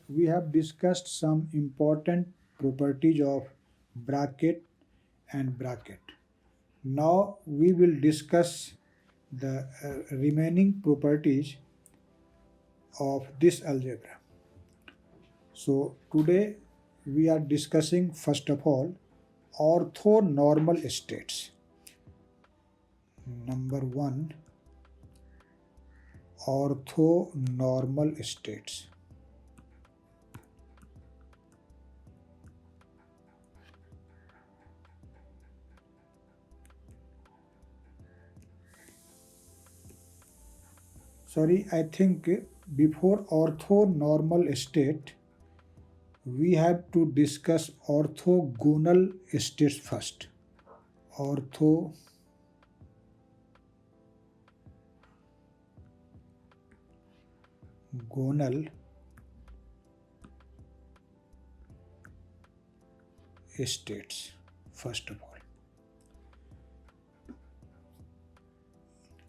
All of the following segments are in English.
we have discussed some important properties of bracket and bracket. Now we will discuss the remaining properties of this algebra. So today we are discussing first of all orthonormal states. Number one, orthonormal states. Sorry, I think before orthonormal state, we have to discuss orthogonal states first. Orthogonal states first of all.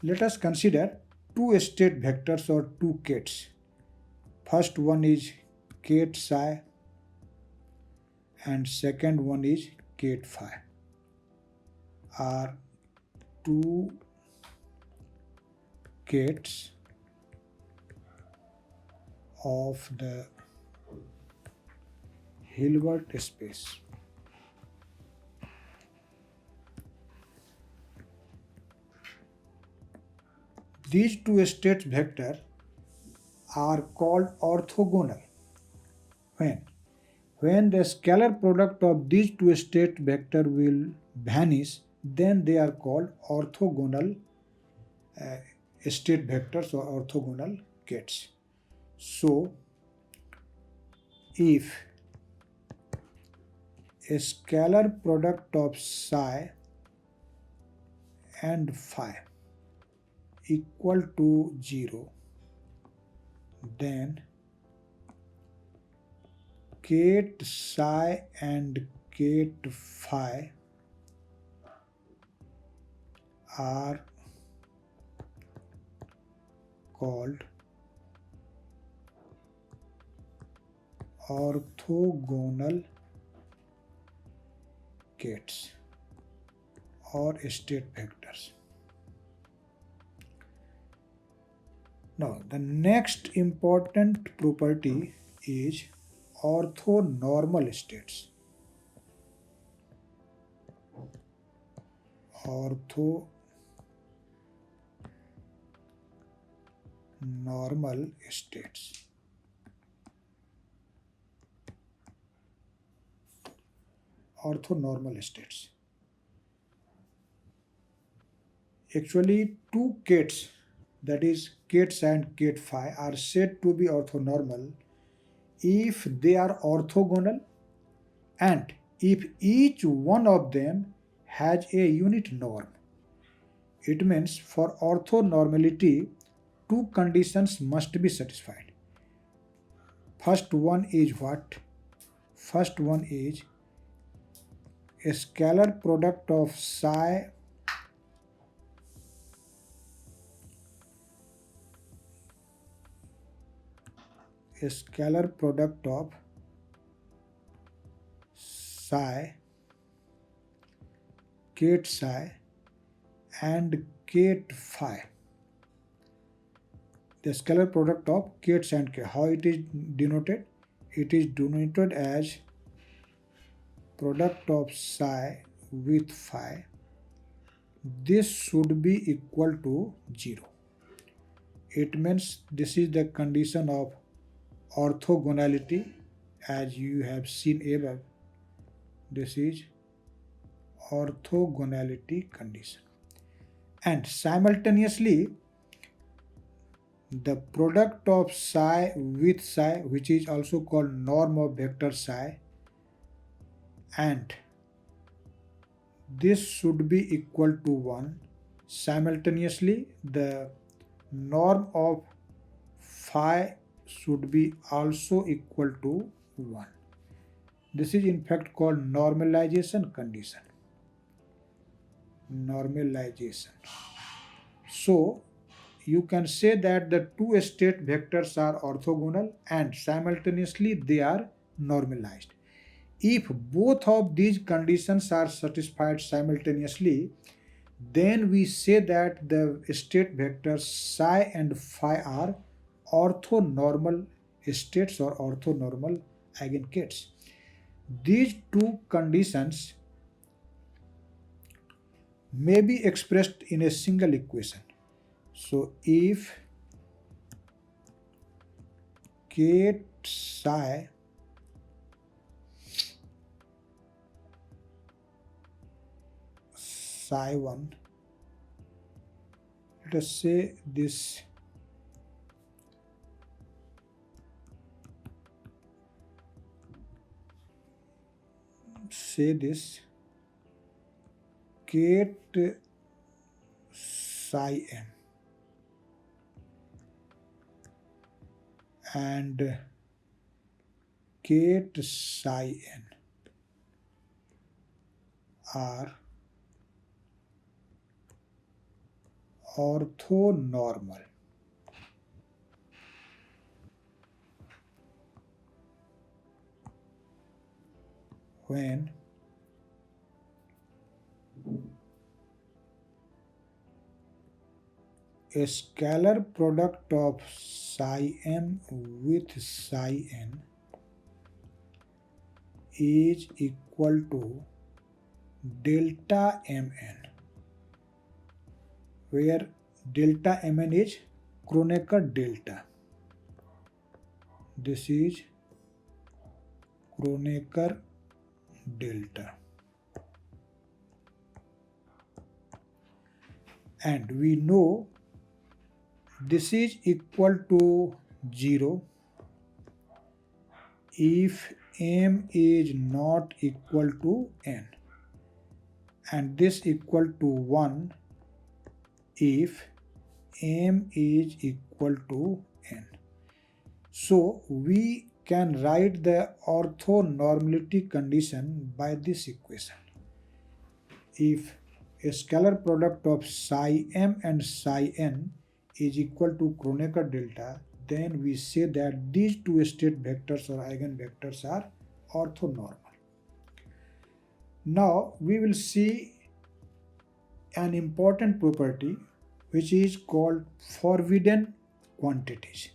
Let us consider two state vectors or two kets. First one is ket psi and second one is ket phi. Are two kets of the Hilbert space. These two state vectors are called orthogonal. When the scalar product of these two state vector will vanish, then they are called orthogonal state vectors or orthogonal kets. So, if a scalar product of psi and phi equal to 0, then ket psi and ket phi are called orthogonal kets or state vectors. Now, the next important property is orthonormal states. Orthonormal states. Orthonormal states. Actually, two kets, that is ket psi and ket phi, are said to be orthonormal if they are orthogonal and if each one of them has a unit norm. It means for orthonormality, two conditions must be satisfied. First one is what? First one is a scalar product of psi a scalar product of psi, ket psi and ket phi. The scalar product of kets and k. How it is denoted? It is denoted as product of psi with phi. This should be equal to 0. It means this is the condition of orthogonality as you have seen above. This is orthogonality condition. And simultaneously, the product of psi with psi, which is also called norm of vector psi, and this should be equal to 1. Simultaneously, the norm of phi should be also equal to 1. This is in fact called normalization condition. Normalization. So, you can say that the two state vectors are orthogonal and simultaneously they are normalized. If both of these conditions are satisfied simultaneously, then we say that the state vectors psi and phi are orthonormal states or orthonormal eigenkets. These two conditions may be expressed in a single equation. So if k psi 1, let us say this kate psi m and kate psi n are orthonormal. When a scalar product of psi m with psi n is equal to delta mn, where delta mn is Kronecker delta. This is Kronecker delta. And we know this is equal to 0 if m is not equal to n, and this equal to 1 if m is equal to n. So we can write the orthonormality condition by this equation. If a scalar product of psi m and psi n is equal to Kronecker delta, then we say that these two state vectors or eigenvectors are orthonormal. Now we will see an important property which is called forbidden quantities.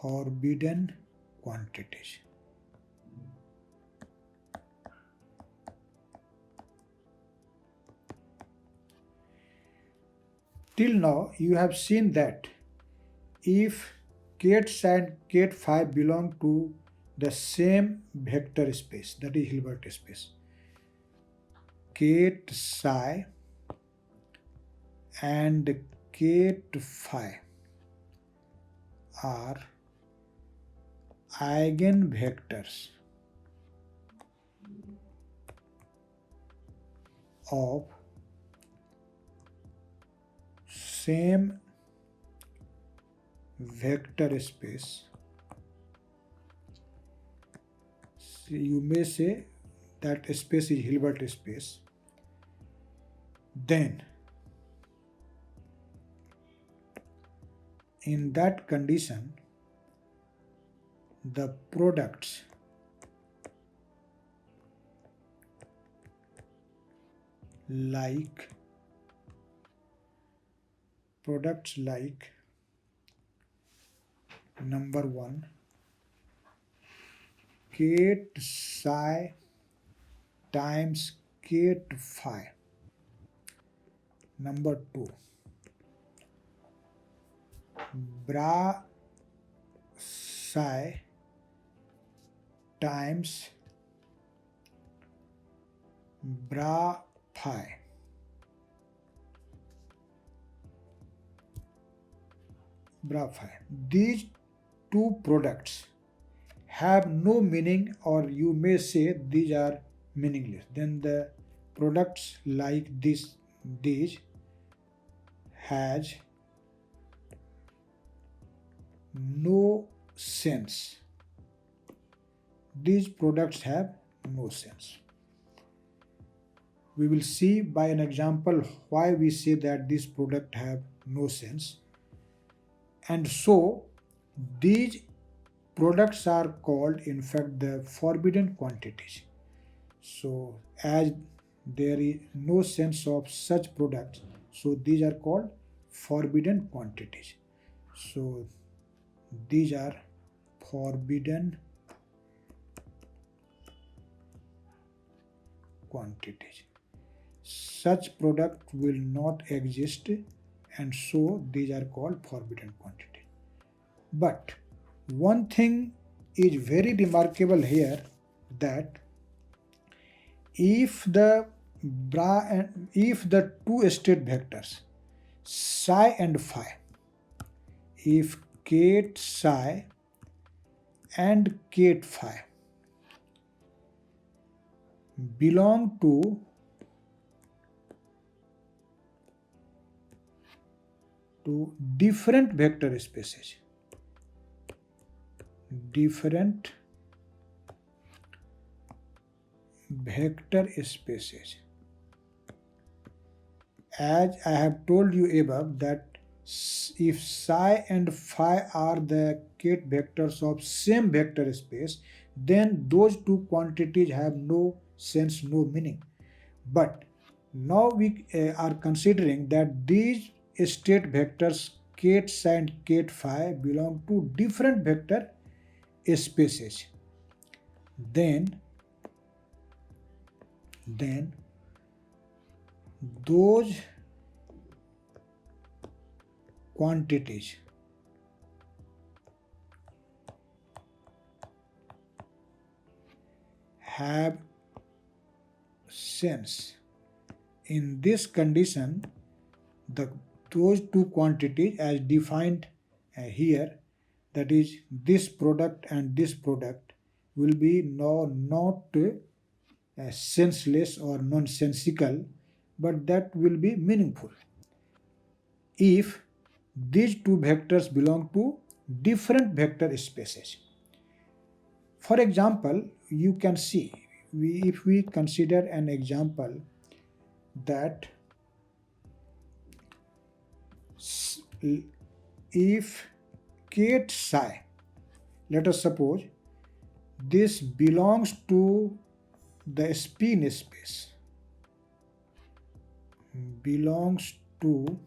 Forbidden quantities. Till now, you have seen that if kate psi and kate phi belong to the same vector space, that is Hilbert space, kate psi and kate phi are eigenvectors of same vector space. So you may say that space is Hilbert space. Then in that condition, the products like number 1 kate psi times kate phi, number 2 bra psi times bra phi, these two products have no meaning, or you may say these are meaningless. Then the products like these has no sense. These products have no sense. We will see by an example why we say that this product have no sense. And so these products are called in fact the forbidden quantities. So as there is no sense of such products, so these are called forbidden quantities. So these are forbidden quantities. Such product will not exist, and so these are called forbidden quantities. But one thing is very remarkable here, that if the two state vectors psi and phi, if ket psi and ket phi belong to different vector spaces, different vector spaces, as I have told you above, that if psi and phi are the ket vectors of same vector space, then those two quantities have no sense, no meaning. But now we are considering that these state vectors ket psi and ket phi belong to different vector spaces. Then those quantities have sense. In this condition, those two quantities as defined here, that is this product and this product, will be not senseless or nonsensical, but that will be meaningful if these two vectors belong to different vector spaces. For example, you can see, if we consider an example that if ket psi, let us suppose this belongs to the spin space, belongs to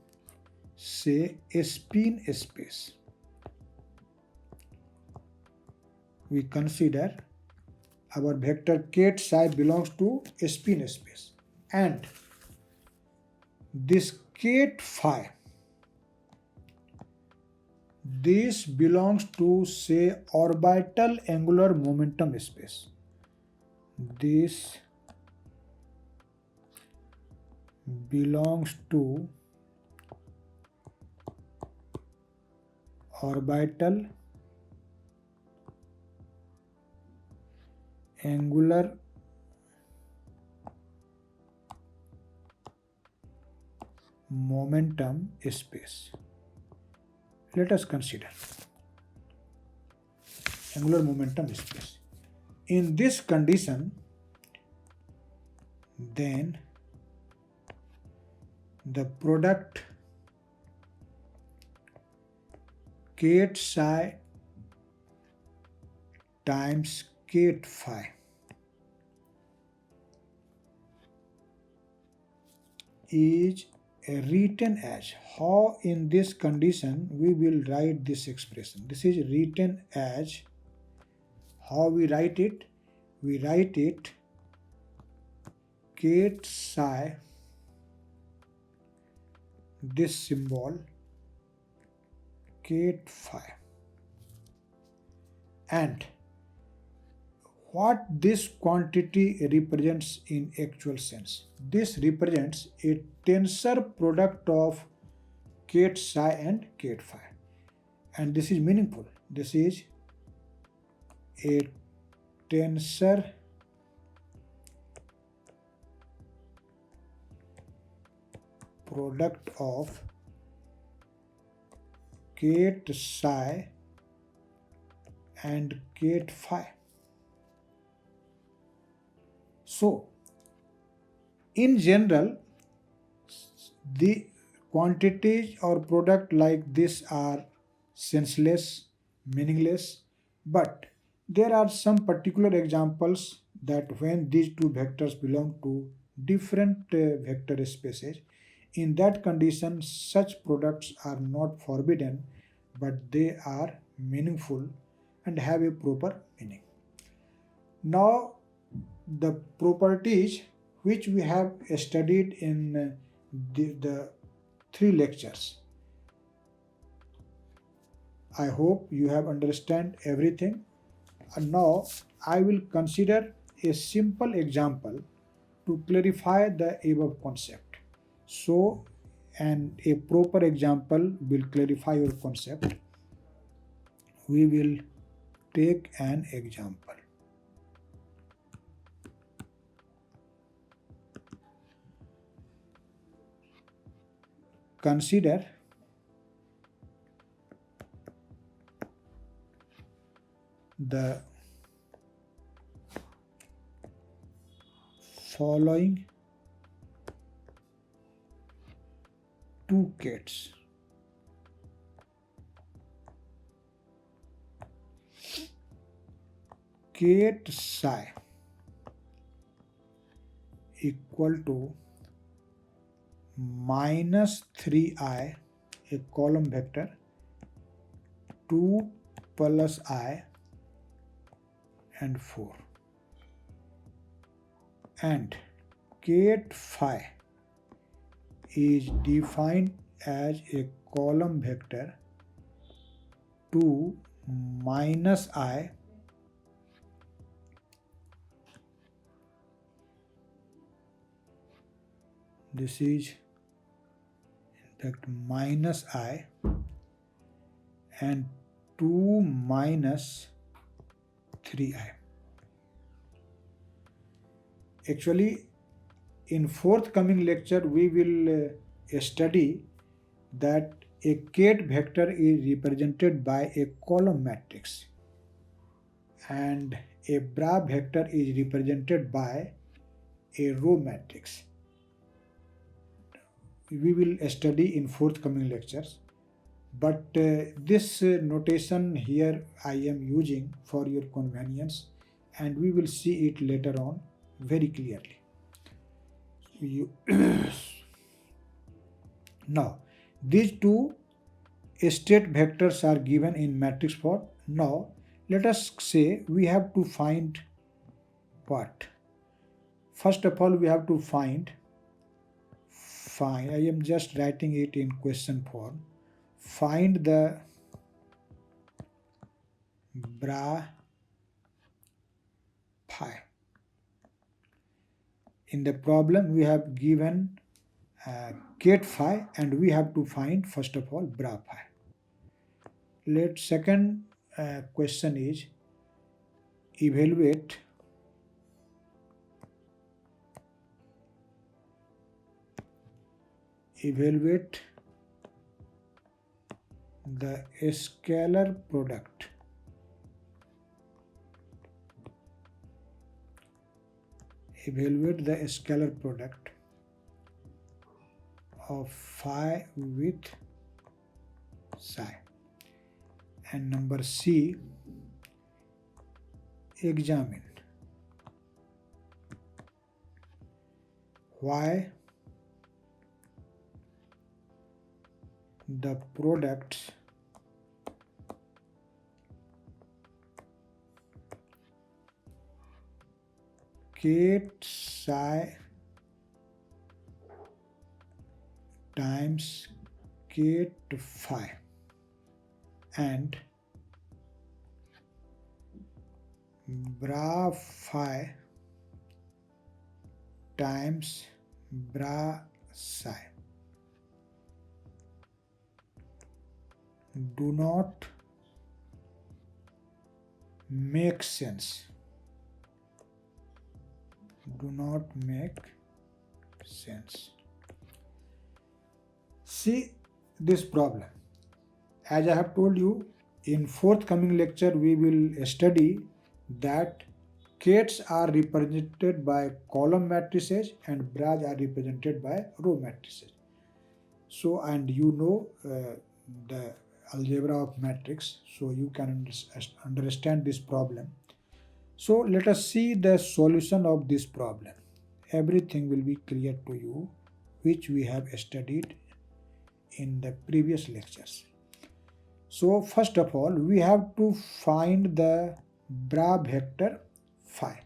say a spin space. We consider our vector ket psi belongs to a spin space, and this ket phi, this belongs to say orbital angular momentum space. This belongs to orbital angular momentum space. Let us consider angular momentum space. In this condition, then the product ket psi times ket phi is written as, how in this condition we will write this expression. This is written as, how we write it? We write it ket psi, this symbol ket phi, and what this quantity represents in actual sense. This represents a tensor product of ket psi and ket phi, and this is meaningful. This is a tensor product of ket psi and ket phi. So In general, the quantities or product like this are senseless, meaningless, but there are some particular examples that when these two vectors belong to different vector spaces, in that condition, such products are not forbidden, but they are meaningful and have a proper meaning. Now, the properties which we have studied in the three lectures. I hope you have understand everything. And now I will consider a simple example to clarify the above concept. So, and a proper example will clarify your concept. We will take an example. Consider the following two cats. Cat psi equal to minus 3i, a column vector, 2 plus I and 4, and cat phi is defined as a column vector 2 minus I, this is in fact minus I, and 2 minus 3i. Actually, in forthcoming lecture we will study that a ket vector is represented by a column matrix and a bra vector is represented by a row matrix. We will study in forthcoming lectures, but this notation here I am using for your convenience, and we will see it later on very clearly. You now, these two state vectors are given in matrix form. Now, let us say we have to find what? First of all, we have to find, I am just writing it in question form. Find the bra phi. In the problem, we have given ket phi, and we have to find first of all bra phi. Let second question is evaluate the scalar product of phi with psi. And number C, examine why the products ket psi times ket phi and bra phi times bra psi do not make sense. See this problem. As I have told you, in forthcoming lecture we will study that Gates are represented by column matrices and bras are represented by row matrices. So, and you know the algebra of matrix, so you can understand this problem. So, let us see the solution of this problem. Everything will be clear to you, which we have studied in the previous lectures. So, first of all, we have to find the bra vector phi.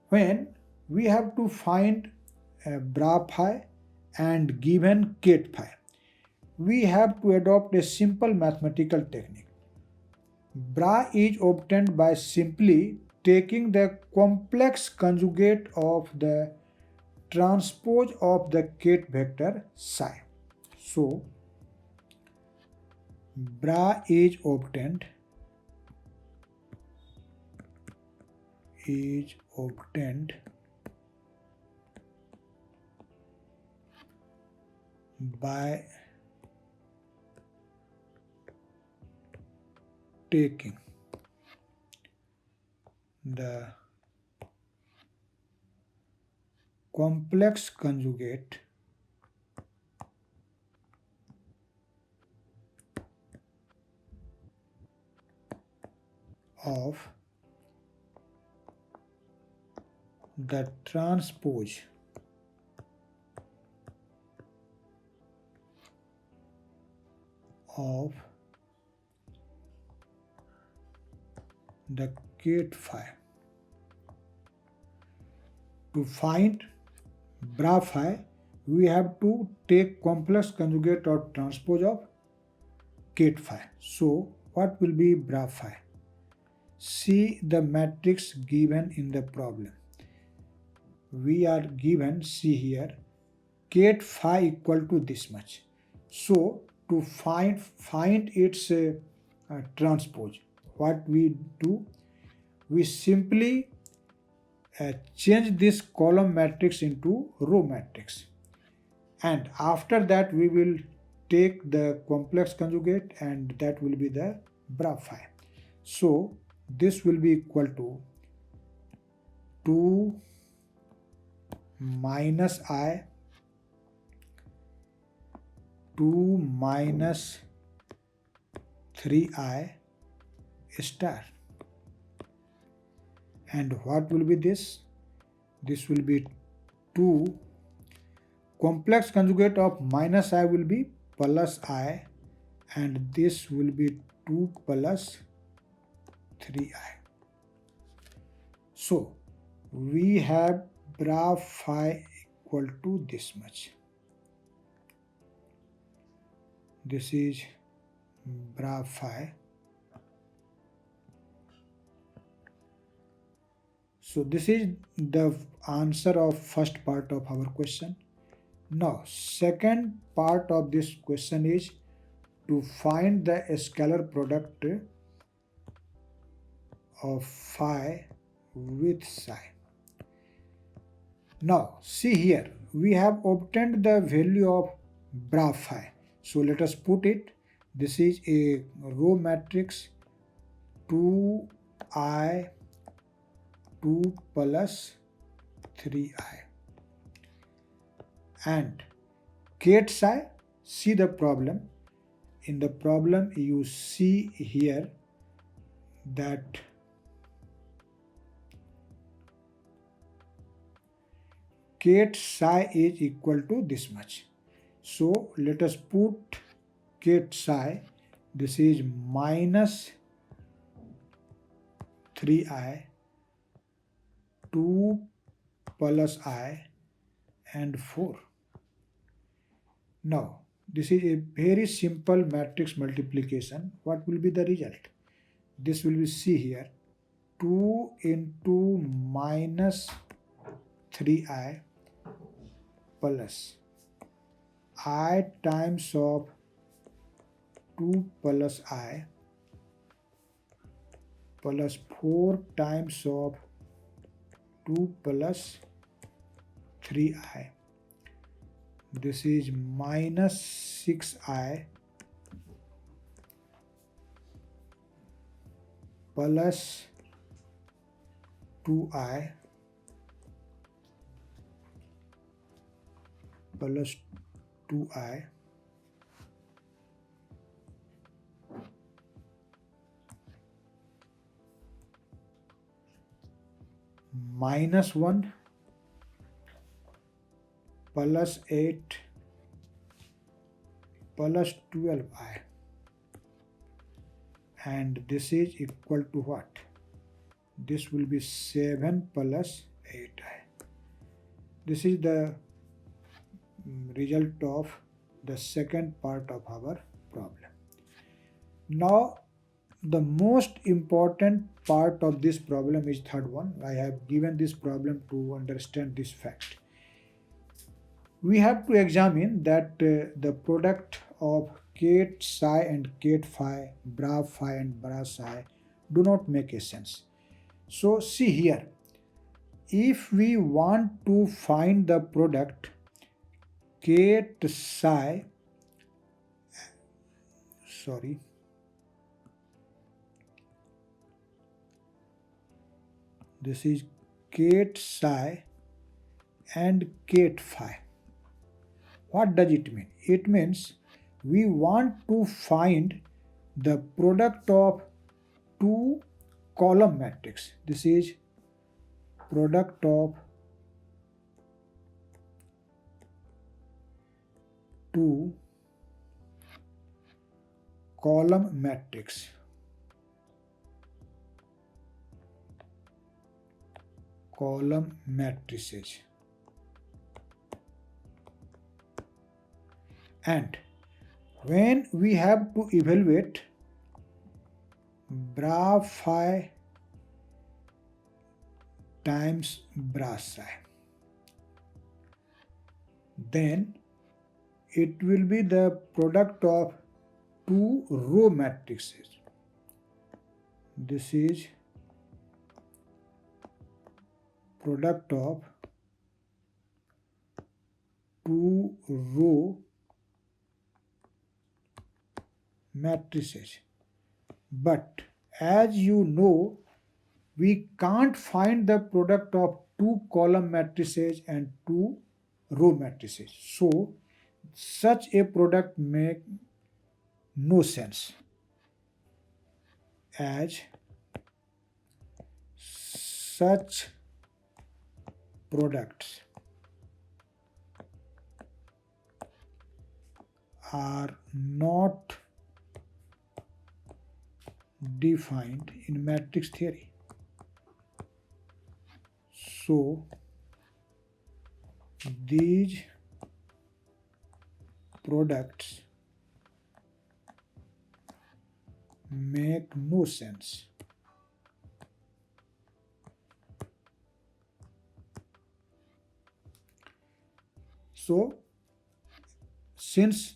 When we have to find bra phi and given ket phi, we have to adopt a simple mathematical technique. Bra is obtained by simply taking the complex conjugate of the transpose of the ket vector psi. So, bra is obtained by taking the complex conjugate of the transpose of the ket phi. To find bra phi, we have to take complex conjugate or transpose of ket phi. So, what will be bra phi? See the matrix given in the problem. We are given, see here, ket phi equal to this much. So, to find its transpose, what we do? We simply change this column matrix into row matrix, and after that we will take the complex conjugate and that will be the bra phi. So this will be equal to 2 minus I 2 minus 3I star. And what will be this? This will be 2 complex conjugate of minus I will be plus I, and this will be 2 plus 3I. So we have bra phi equal to this much. This is bra phi. So this is the answer of first part of our question. Now second part of this question is to find the scalar product of phi with psi. Now see here, we have obtained the value of bra phi. So let us put it. This is a row matrix 2I 2 plus 3I. And ket psi, see the problem. In the problem you see here that ket psi is equal to this much. So let us put ket psi, this is minus 3I 2 plus I and 4. Now this is a very simple matrix multiplication. What will be the result? This will be, see here, 2 into minus 3I plus I times of 2 plus I plus 4 times of 2 plus 3I. This is minus 6I plus 2i plus 2i minus 1 plus 8 plus 12i, and this is equal to what? This will be 7 plus 8i. This is the result of the second part of our problem. Now the most important part of this problem is third one. I have given this problem to understand this fact. We have to examine that the product of ket psi and ket phi, bra phi and bra psi do not make a sense. So see here, if we want to find the product ket psi, this is ket psi and ket phi. What does it mean? It means we want to find the product of two column matrix. This is product of two column matrix. Column matrices. And when we have to evaluate bra phi times bra psi, then it will be the product of two row matrices. This is product of two row matrices. But as you know, we can't find the product of two column matrices and two row matrices. So such a product makes no sense, as such products are not defined in matrix theory. So these products make no sense. So since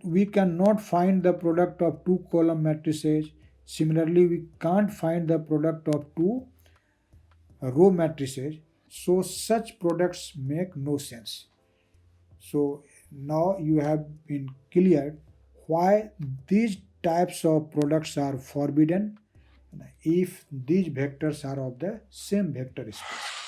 we cannot find the product of two column matrices, similarly we can't find the product of two row matrices, so such products make no sense. So now you have been cleared why these types of products are forbidden if these vectors are of the same vector space.